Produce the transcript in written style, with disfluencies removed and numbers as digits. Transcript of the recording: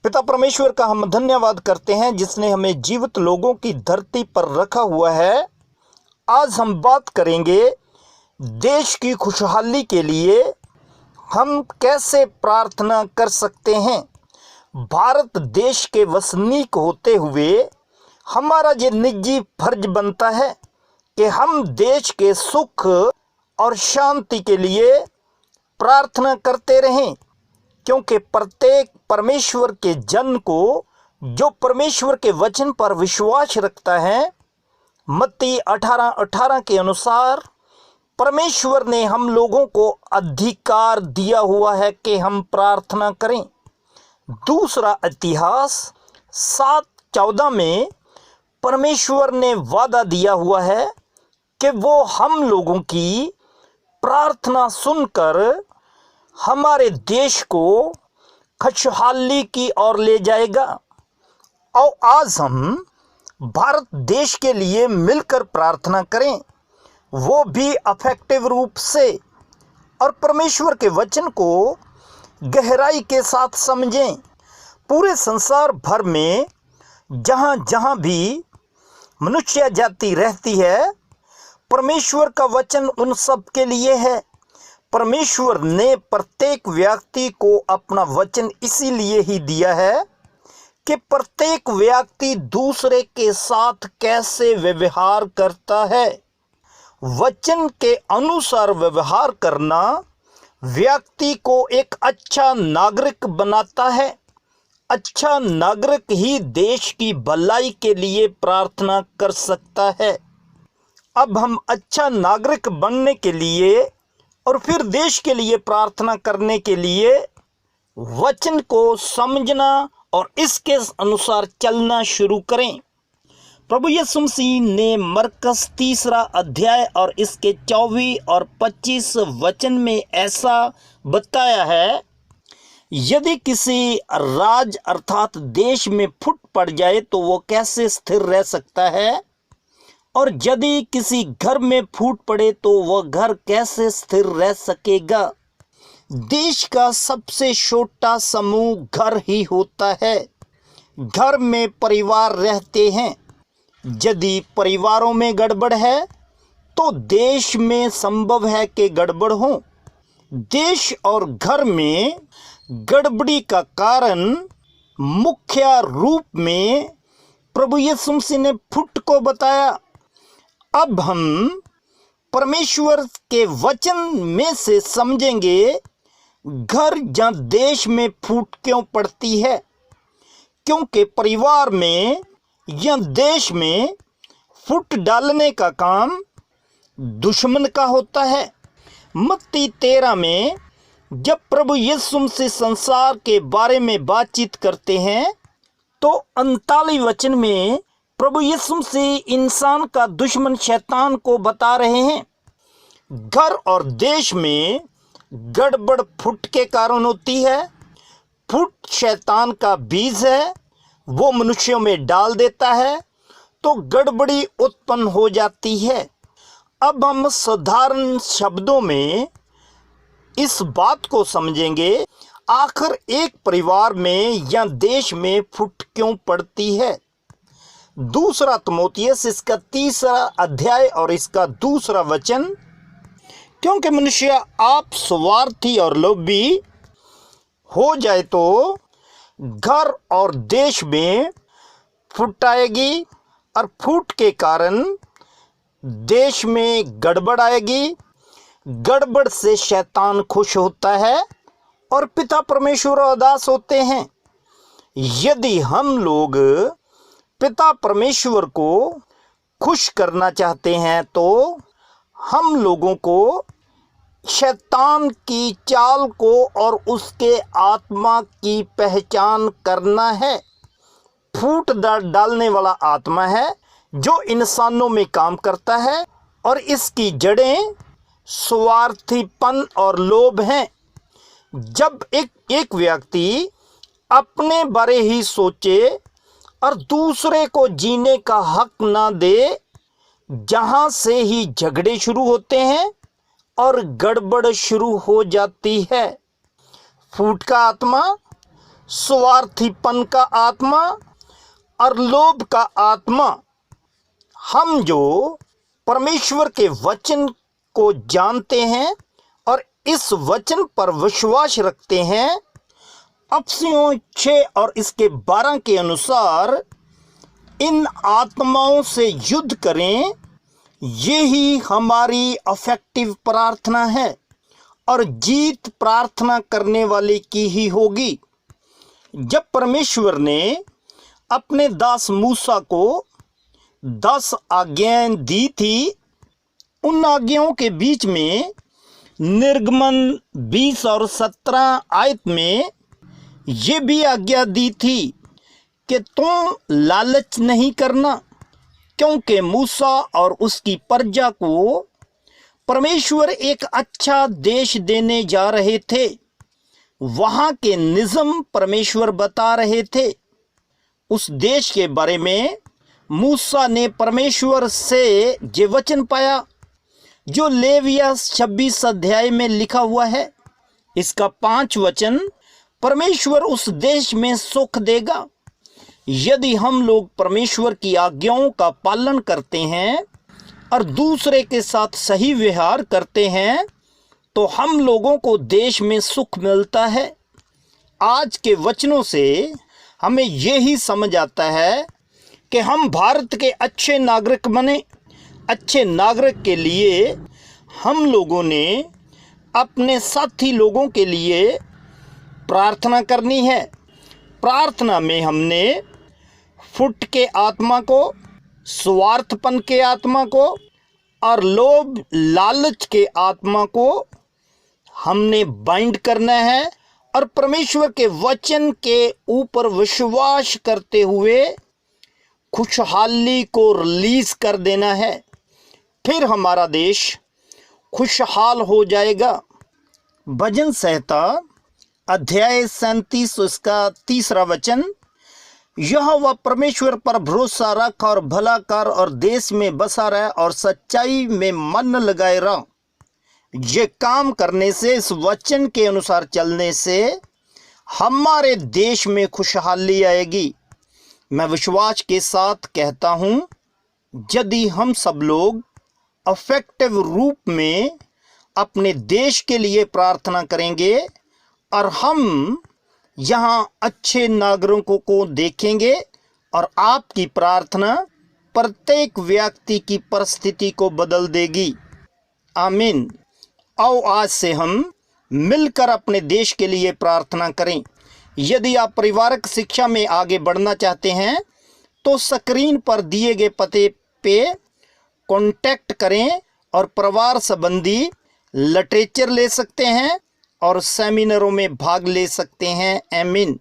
पिता परमेश्वर का हम धन्यवाद करते हैं जिसने हमें जीवित लोगों की धरती पर रखा हुआ है। आज हम बात करेंगे देश की खुशहाली के लिए हम कैसे प्रार्थना कर सकते हैं। भारत देश के वसनीक होते हुए हमारा ये निजी फर्ज बनता है कि हम देश के सुख और शांति के लिए प्रार्थना करते रहें, क्योंकि प्रत्येक परमेश्वर के जन को जो परमेश्वर के वचन पर विश्वास रखता है, मत्ती 18:18 के अनुसार परमेश्वर ने हम लोगों को अधिकार दिया हुआ है कि हम प्रार्थना करें। दूसरा इतिहास 7:14 में परमेश्वर ने वादा दिया हुआ है कि वो हम लोगों की प्रार्थना सुनकर हमारे देश को खुशहाली की ओर ले जाएगा। और आज हम भारत देश के लिए मिलकर प्रार्थना करें, वो भी अफेक्टिव रूप से, और परमेश्वर के वचन को गहराई के साथ समझें। पूरे संसार भर में जहाँ जहाँ भी मनुष्य जाति रहती है, परमेश्वर का वचन उन सब के लिए है। परमेश्वर ने प्रत्येक व्यक्ति को अपना वचन इसीलिए ही दिया है कि प्रत्येक व्यक्ति दूसरे के साथ कैसे व्यवहार करता है। वचन के अनुसार व्यवहार करना व्यक्ति को एक अच्छा नागरिक बनाता है। अच्छा नागरिक ही देश की भलाई के लिए प्रार्थना कर सकता है। अब हम अच्छा नागरिक बनने के लिए और फिर देश के लिए प्रार्थना करने के लिए वचन को समझना और इसके अनुसार चलना शुरू करें। प्रभु यीशु मसीह ने मरकस 3 अध्याय और इसके 24 और 25 वचन में ऐसा बताया है, यदि किसी राज अर्थात देश में फूट पड़ जाए तो वो कैसे स्थिर रह सकता है, और यदि किसी घर में फूट पड़े तो वह घर कैसे स्थिर रह सकेगा। देश का सबसे छोटा समूह घर ही होता है। घर में परिवार रहते हैं। यदि परिवारों में गड़बड़ है तो देश में संभव है कि गड़बड़ हो। देश और घर में गड़बड़ी का कारण मुख्य रूप में प्रभु यीशु मसीह ने फूट को बताया। अब हम परमेश्वर के वचन में से समझेंगे घर या देश में फूट क्यों पड़ती है, क्योंकि परिवार में या देश में फूट डालने का काम दुश्मन का होता है। मत्ती 13 में जब प्रभु यीशु मसीह संसार के बारे में बातचीत करते हैं तो 39 वचन में प्रभु यीशु मसीह इंसान का दुश्मन शैतान को बता रहे हैं। घर और देश में गड़बड़ फूट के कारण होती है। फूट शैतान का बीज है, वो मनुष्यों में डाल देता है तो गड़बड़ी उत्पन्न हो जाती है। अब हम साधारण शब्दों में इस बात को समझेंगे, आखिर एक परिवार में या देश में फूट क्यों पड़ती है। दूसरा तिमोथियुस इसका 3 अध्याय और इसका 2 वचन, क्योंकि मनुष्य आप स्वार्थी और लोभी हो जाए तो घर और देश में फूट आएगी, और फूट के कारण देश में गड़बड़ आएगी। गड़बड़ से शैतान खुश होता है और पिता परमेश्वर उदास होते हैं। यदि हम लोग पिता परमेश्वर को खुश करना चाहते हैं तो हम लोगों को शैतान की चाल को और उसके आत्मा की पहचान करना है। फूट डालने वाला आत्मा है जो इंसानों में काम करता है, और इसकी जड़ें स्वार्थीपन और लोभ हैं। जब एक व्यक्ति अपने बारे ही सोचे और दूसरे को जीने का हक ना दे, जहाँ से ही झगड़े शुरू होते हैं और गड़बड़ शुरू हो जाती है। फूट का आत्मा स्वार्थीपन का आत्मा और लोभ का आत्मा। हम जो परमेश्वर के वचन को जानते हैं और इस वचन पर विश्वास रखते हैं, अफसियों 6 और इसके 12 के अनुसार इन आत्माओं से युद्ध करें। यही हमारी अफेक्टिव प्रार्थना है और जीत प्रार्थना करने वाले की ही होगी। जब परमेश्वर ने अपने दास मूसा को 10 आज्ञाएं दी थी, उन आज्ञाओं के बीच में निर्गमन 20 और 17 आयत में ये भी आज्ञा दी थी कि तुम लालच नहीं करना, क्योंकि मूसा और उसकी प्रजा को परमेश्वर एक अच्छा देश देने जा रहे थे। वहाँ के निज़म परमेश्वर बता रहे थे। उस देश के बारे में मूसा ने परमेश्वर से ये वचन पाया जो लेविया 26 अध्याय में लिखा हुआ है। इसका 5 वचन, परमेश्वर उस देश में सुख देगा। यदि हम लोग परमेश्वर की आज्ञाओं का पालन करते हैं और दूसरे के साथ सही व्यवहार करते हैं तो हम लोगों को देश में सुख मिलता है। आज के वचनों से हमें यही समझ आता है कि हम भारत के अच्छे नागरिक बने। अच्छे नागरिक के लिए हम लोगों ने अपने साथी लोगों के लिए प्रार्थना करनी है। प्रार्थना में हमने फुट के आत्मा को, स्वार्थपन के आत्मा को और लोभ लालच के आत्मा को हमने बाइंड करना है और परमेश्वर के वचन के ऊपर विश्वास करते हुए खुशहाली को रिलीज कर देना है। फिर हमारा देश खुशहाल हो जाएगा। भजन संहिता अध्याय 37 उसका 3 वचन, यहोवा परमेश्वर पर भरोसा रख और भला कर और देश में बसा रह और सच्चाई में मन लगाए रह। ये काम करने से, इस वचन के अनुसार चलने से हमारे देश में खुशहाली आएगी। मैं विश्वास के साथ कहता हूँ, यदि हम सब लोग अफेक्टिव रूप में अपने देश के लिए प्रार्थना करेंगे और हम यहाँ अच्छे नागरिकों को देखेंगे और आपकी प्रार्थना प्रत्येक व्यक्ति की परिस्थिति को बदल देगी। आमीन। आओ आज से हम मिलकर अपने देश के लिए प्रार्थना करें। यदि आप पारिवारिक शिक्षा में आगे बढ़ना चाहते हैं तो स्क्रीन पर दिए गए पते पे कांटेक्ट करें और परिवार संबंधी लिटरेचर ले सकते हैं और सेमिनारों में भाग ले सकते हैं। आमीन।